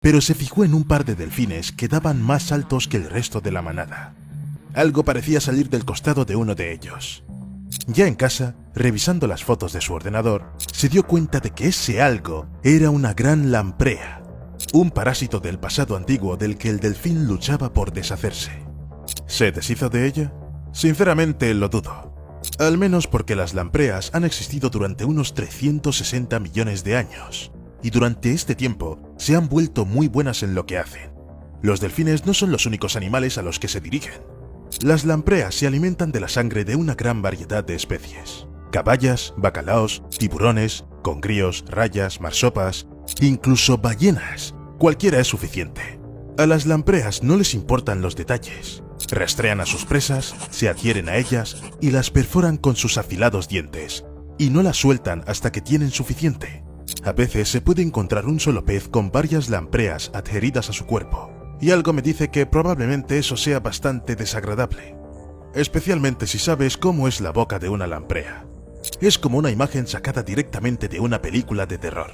pero se fijó en un par de delfines que daban más saltos que el resto de la manada. Algo parecía salir del costado de uno de ellos. Ya en casa, revisando las fotos de su ordenador, se dio cuenta de que ese algo era una gran lamprea, un parásito del pasado antiguo del que el delfín luchaba por deshacerse. ¿Se deshizo de ella? Sinceramente lo dudo. Al menos porque las lampreas han existido durante unos 360 millones de años, y durante este tiempo se han vuelto muy buenas en lo que hacen. Los delfines no son los únicos animales a los que se dirigen. Las lampreas se alimentan de la sangre de una gran variedad de especies. Caballas, bacalaos, tiburones, congríos, rayas, marsopas, incluso ballenas. Cualquiera es suficiente. A las lampreas no les importan los detalles. Rastrean a sus presas, se adhieren a ellas y las perforan con sus afilados dientes, y no las sueltan hasta que tienen suficiente. A veces se puede encontrar un solo pez con varias lampreas adheridas a su cuerpo, y algo me dice que probablemente eso sea bastante desagradable, especialmente si sabes cómo es la boca de una lamprea. Es como una imagen sacada directamente de una película de terror.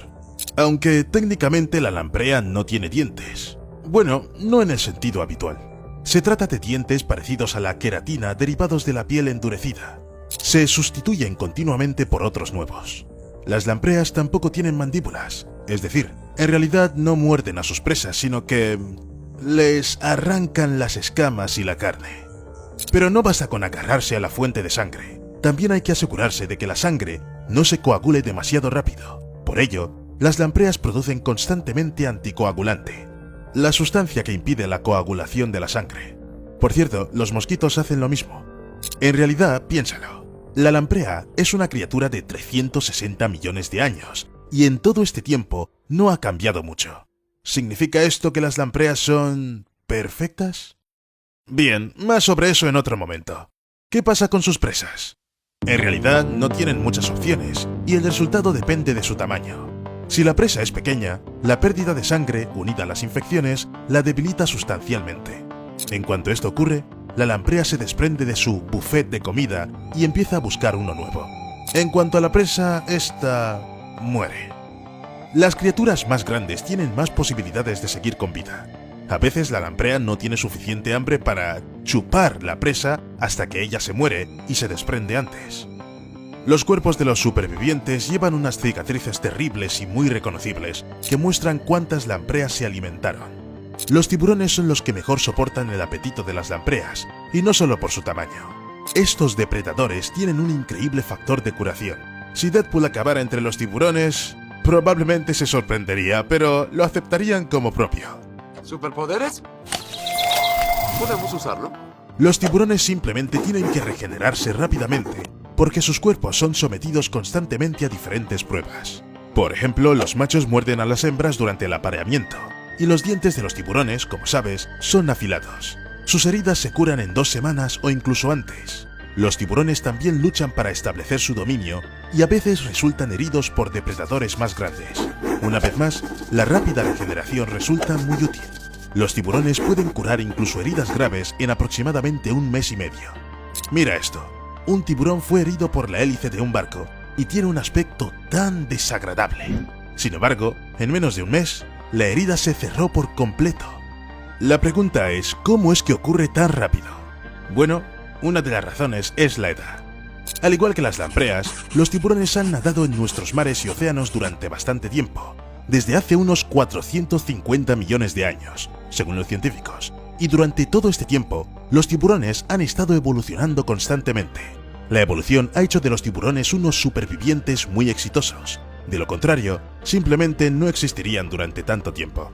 Aunque técnicamente la lamprea no tiene dientes. Bueno, no en el sentido habitual. Se trata de dientes parecidos a la queratina derivados de la piel endurecida. Se sustituyen continuamente por otros nuevos. Las lampreas tampoco tienen mandíbulas, es decir, en realidad no muerden a sus presas, sino que les arrancan las escamas y la carne. Pero no basta con agarrarse a la fuente de sangre. También hay que asegurarse de que la sangre no se coagule demasiado rápido. Por ello, las lampreas producen constantemente anticoagulante, la sustancia que impide la coagulación de la sangre. Por cierto, los mosquitos hacen lo mismo. En realidad, piénsalo. La lamprea es una criatura de 360 millones de años, y en todo este tiempo no ha cambiado mucho. ¿Significa esto que las lampreas son perfectas? Bien, más sobre eso en otro momento. ¿Qué pasa con sus presas? En realidad no tienen muchas opciones, y el resultado depende de su tamaño. Si la presa es pequeña, la pérdida de sangre, unida a las infecciones, la debilita sustancialmente. En cuanto esto ocurre, la lamprea se desprende de su buffet de comida y empieza a buscar uno nuevo. En cuanto a la presa, esta muere. Las criaturas más grandes tienen más posibilidades de seguir con vida. A veces la lamprea no tiene suficiente hambre para chupar la presa hasta que ella se muere y se desprende antes. Los cuerpos de los supervivientes llevan unas cicatrices terribles y muy reconocibles que muestran cuántas lampreas se alimentaron. Los tiburones son los que mejor soportan el apetito de las lampreas, y no solo por su tamaño. Estos depredadores tienen un increíble factor de curación. Si Deadpool acabara entre los tiburones, probablemente se sorprendería, pero lo aceptarían como propio. ¿Superpoderes? ¿Podemos usarlo? Los tiburones simplemente tienen que regenerarse rápidamente, porque sus cuerpos son sometidos constantemente a diferentes pruebas. Por ejemplo, los machos muerden a las hembras durante el apareamiento, y los dientes de los tiburones, como sabes, son afilados. Sus heridas se curan en 2 semanas o incluso antes. Los tiburones también luchan para establecer su dominio y a veces resultan heridos por depredadores más grandes. Una vez más, la rápida regeneración resulta muy útil. Los tiburones pueden curar incluso heridas graves en aproximadamente 1 mes y medio. Mira esto. Un tiburón fue herido por la hélice de un barco y tiene un aspecto tan desagradable. Sin embargo, en menos de 1 mes, la herida se cerró por completo. La pregunta es, ¿cómo es que ocurre tan rápido? Bueno, una de las razones es la edad. Al igual que las lampreas, los tiburones han nadado en nuestros mares y océanos durante bastante tiempo, desde hace unos 450 millones de años, según los científicos. Y durante todo este tiempo, los tiburones han estado evolucionando constantemente. La evolución ha hecho de los tiburones unos supervivientes muy exitosos. De lo contrario, simplemente no existirían durante tanto tiempo.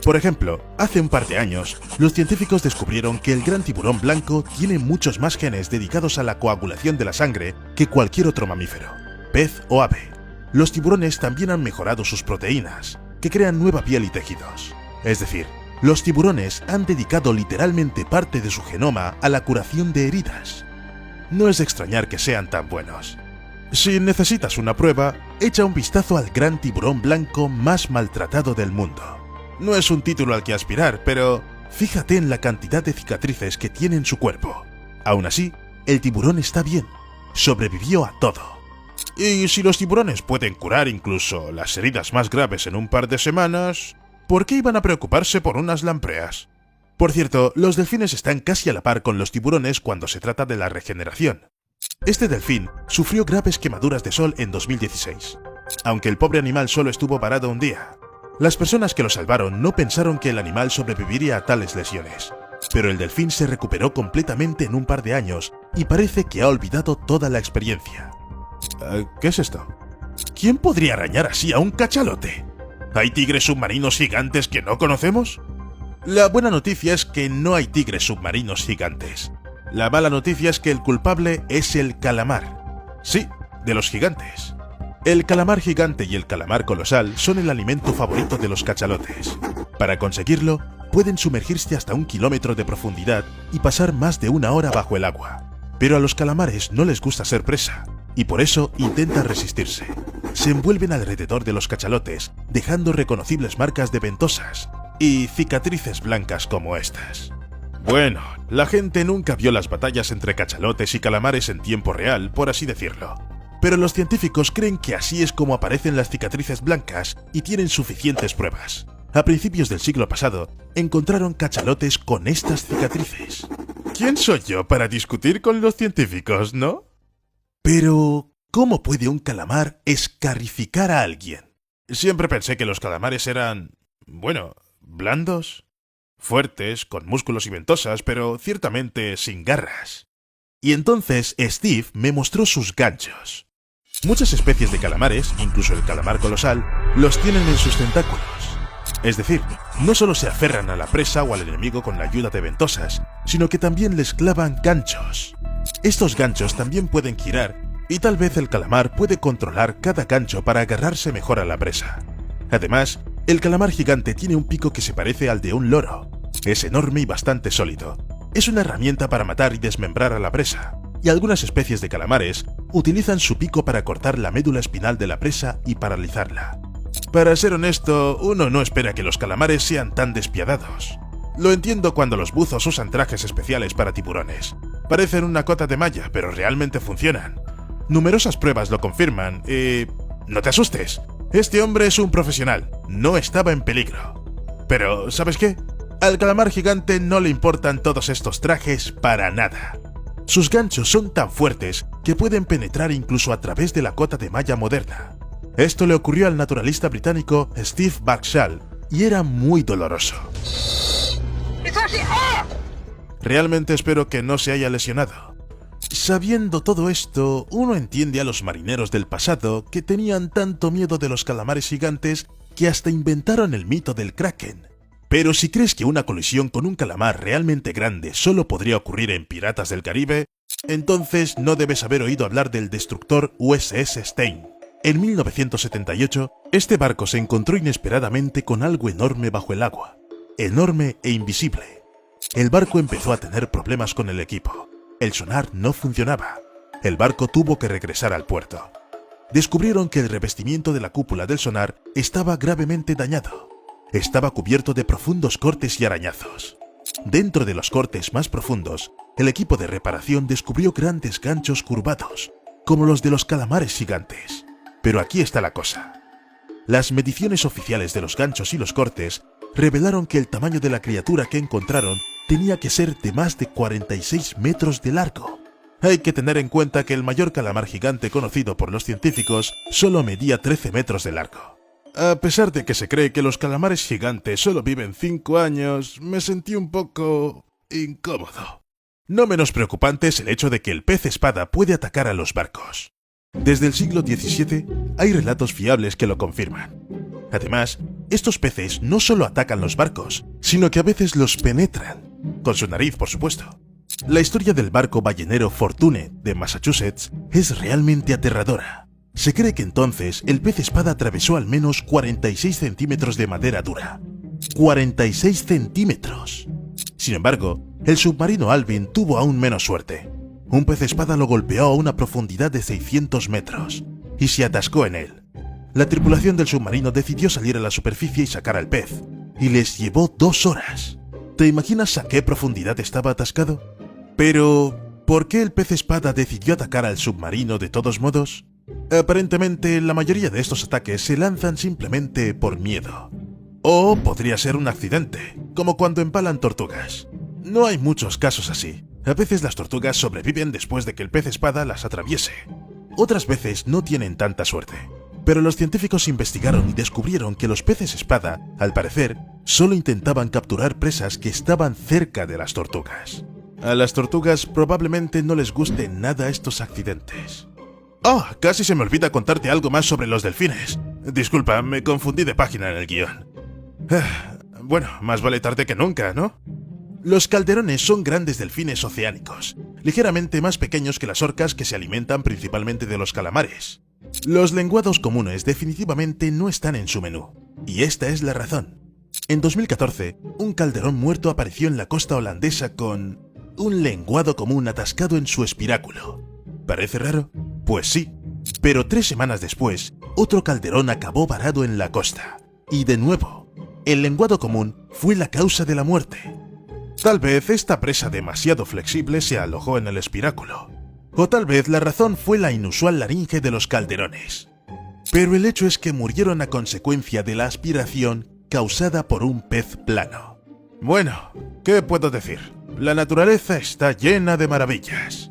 Por ejemplo, hace un par de años, los científicos descubrieron que el gran tiburón blanco tiene muchos más genes dedicados a la coagulación de la sangre que cualquier otro mamífero, pez o ave. Los tiburones también han mejorado sus proteínas, que crean nueva piel y tejidos. Es decir, los tiburones han dedicado literalmente parte de su genoma a la curación de heridas. No es de extrañar que sean tan buenos. Si necesitas una prueba, echa un vistazo al gran tiburón blanco más maltratado del mundo. No es un título al que aspirar, pero fíjate en la cantidad de cicatrices que tiene en su cuerpo. Aún así, el tiburón está bien. Sobrevivió a todo. Y si los tiburones pueden curar incluso las heridas más graves en un par de semanas, ¿Por qué iban a preocuparse por unas lampreas? Por cierto, los delfines están casi a la par con los tiburones cuando se trata de la regeneración. Este delfín sufrió graves quemaduras de sol en 2016. Aunque el pobre animal solo estuvo parado un día. Las personas que lo salvaron no pensaron que el animal sobreviviría a tales lesiones. Pero el delfín se recuperó completamente en un par de años y parece que ha olvidado toda la experiencia. ¿Qué es esto? ¿Quién podría arañar así a un cachalote? ¿Hay tigres submarinos gigantes que no conocemos? La buena noticia es que no hay tigres submarinos gigantes. La mala noticia es que el culpable es el calamar. Sí, de los gigantes. El calamar gigante y el calamar colosal son el alimento favorito de los cachalotes. Para conseguirlo, pueden sumergirse hasta 1 kilómetro de profundidad y pasar más de 1 hora bajo el agua. Pero a los calamares no les gusta ser presa, y por eso intentan resistirse. Se envuelven alrededor de los cachalotes, dejando reconocibles marcas de ventosas y cicatrices blancas como estas. Bueno, la gente nunca vio las batallas entre cachalotes y calamares en tiempo real, por así decirlo. Pero los científicos creen que así es como aparecen las cicatrices blancas y tienen suficientes pruebas. A principios del siglo pasado, encontraron cachalotes con estas cicatrices. ¿Quién soy yo para discutir con los científicos, no? Pero, ¿cómo puede un calamar escarrificar a alguien? Siempre pensé que los calamares eran, bueno, blandos, fuertes, con músculos y ventosas, pero ciertamente sin garras. Y entonces Steve me mostró sus ganchos. Muchas especies de calamares, incluso el calamar colosal, los tienen en sus tentáculos. Es decir, no solo se aferran a la presa o al enemigo con la ayuda de ventosas, sino que también les clavan ganchos. Estos ganchos también pueden girar, y tal vez el calamar puede controlar cada gancho para agarrarse mejor a la presa. Además, el calamar gigante tiene un pico que se parece al de un loro. Es enorme y bastante sólido. Es una herramienta para matar y desmembrar a la presa. Y algunas especies de calamares utilizan su pico para cortar la médula espinal de la presa y paralizarla. Para ser honesto, uno no espera que los calamares sean tan despiadados. Lo entiendo cuando los buzos usan trajes especiales para tiburones. Parecen una cota de malla, pero realmente funcionan. Numerosas pruebas lo confirman y... no te asustes, este hombre es un profesional, no estaba en peligro. Pero, ¿sabes qué? Al calamar gigante no le importan todos estos trajes para nada. Sus ganchos son tan fuertes que pueden penetrar incluso a través de la cota de malla moderna. Esto le ocurrió al naturalista británico Steve Barkshall y era muy doloroso. Realmente espero que no se haya lesionado. Sabiendo todo esto, uno entiende a los marineros del pasado que tenían tanto miedo de los calamares gigantes que hasta inventaron el mito del Kraken. Pero si crees que una colisión con un calamar realmente grande solo podría ocurrir en Piratas del Caribe, entonces no debes haber oído hablar del destructor USS Stein. En 1978, este barco se encontró inesperadamente con algo enorme bajo el agua. Enorme e invisible. El barco empezó a tener problemas con el equipo. El sonar no funcionaba. El barco tuvo que regresar al puerto. Descubrieron que el revestimiento de la cúpula del sonar estaba gravemente dañado. Estaba cubierto de profundos cortes y arañazos. Dentro de los cortes más profundos, el equipo de reparación descubrió grandes ganchos curvados, como los de los calamares gigantes. Pero aquí está la cosa. Las mediciones oficiales de los ganchos y los cortes revelaron que el tamaño de la criatura que encontraron tenía que ser de más de 46 metros de largo. Hay que tener en cuenta que el mayor calamar gigante conocido por los científicos solo medía 13 metros de largo. A pesar de que se cree que los calamares gigantes solo viven 5 años, me sentí un poco incómodo. No menos preocupante es el hecho de que el pez espada puede atacar a los barcos. Desde el siglo XVII hay relatos fiables que lo confirman. Además, estos peces no solo atacan los barcos, sino que a veces los penetran, con su nariz, por supuesto. La historia del barco ballenero Fortune de Massachusetts es realmente aterradora. Se cree que entonces el pez espada atravesó al menos 46 centímetros de madera dura. ¡46 centímetros! Sin embargo, el submarino Alvin tuvo aún menos suerte. Un pez espada lo golpeó a una profundidad de 600 metros y se atascó en él. La tripulación del submarino decidió salir a la superficie y sacar al pez, y les llevó 2 horas. ¿Te imaginas a qué profundidad estaba atascado? Pero, ¿por qué el pez espada decidió atacar al submarino de todos modos? Aparentemente, la mayoría de estos ataques se lanzan simplemente por miedo. O podría ser un accidente, como cuando empalan tortugas. No hay muchos casos así. A veces las tortugas sobreviven después de que el pez espada las atraviese. Otras veces no tienen tanta suerte. Pero los científicos investigaron y descubrieron que los peces espada, al parecer, solo intentaban capturar presas que estaban cerca de las tortugas. A las tortugas probablemente no les gusten nada estos accidentes. ¡Oh! Casi se me olvida contarte algo más sobre los delfines. Disculpa, me confundí de página en el guión. Bueno, más vale tarde que nunca, ¿no? Los calderones son grandes delfines oceánicos, ligeramente más pequeños que las orcas que se alimentan principalmente de los calamares. Los lenguados comunes definitivamente no están en su menú, y esta es la razón. En 2014, un calderón muerto apareció en la costa holandesa con un lenguado común atascado en su espiráculo. ¿Parece raro? Pues sí, pero 3 semanas después, otro calderón acabó varado en la costa. Y de nuevo, el lenguado común fue la causa de la muerte. Tal vez esta presa demasiado flexible se alojó en el espiráculo. O tal vez la razón fue la inusual laringe de los calderones. Pero el hecho es que murieron a consecuencia de la aspiración causada por un pez plano. Bueno, ¿qué puedo decir? La naturaleza está llena de maravillas.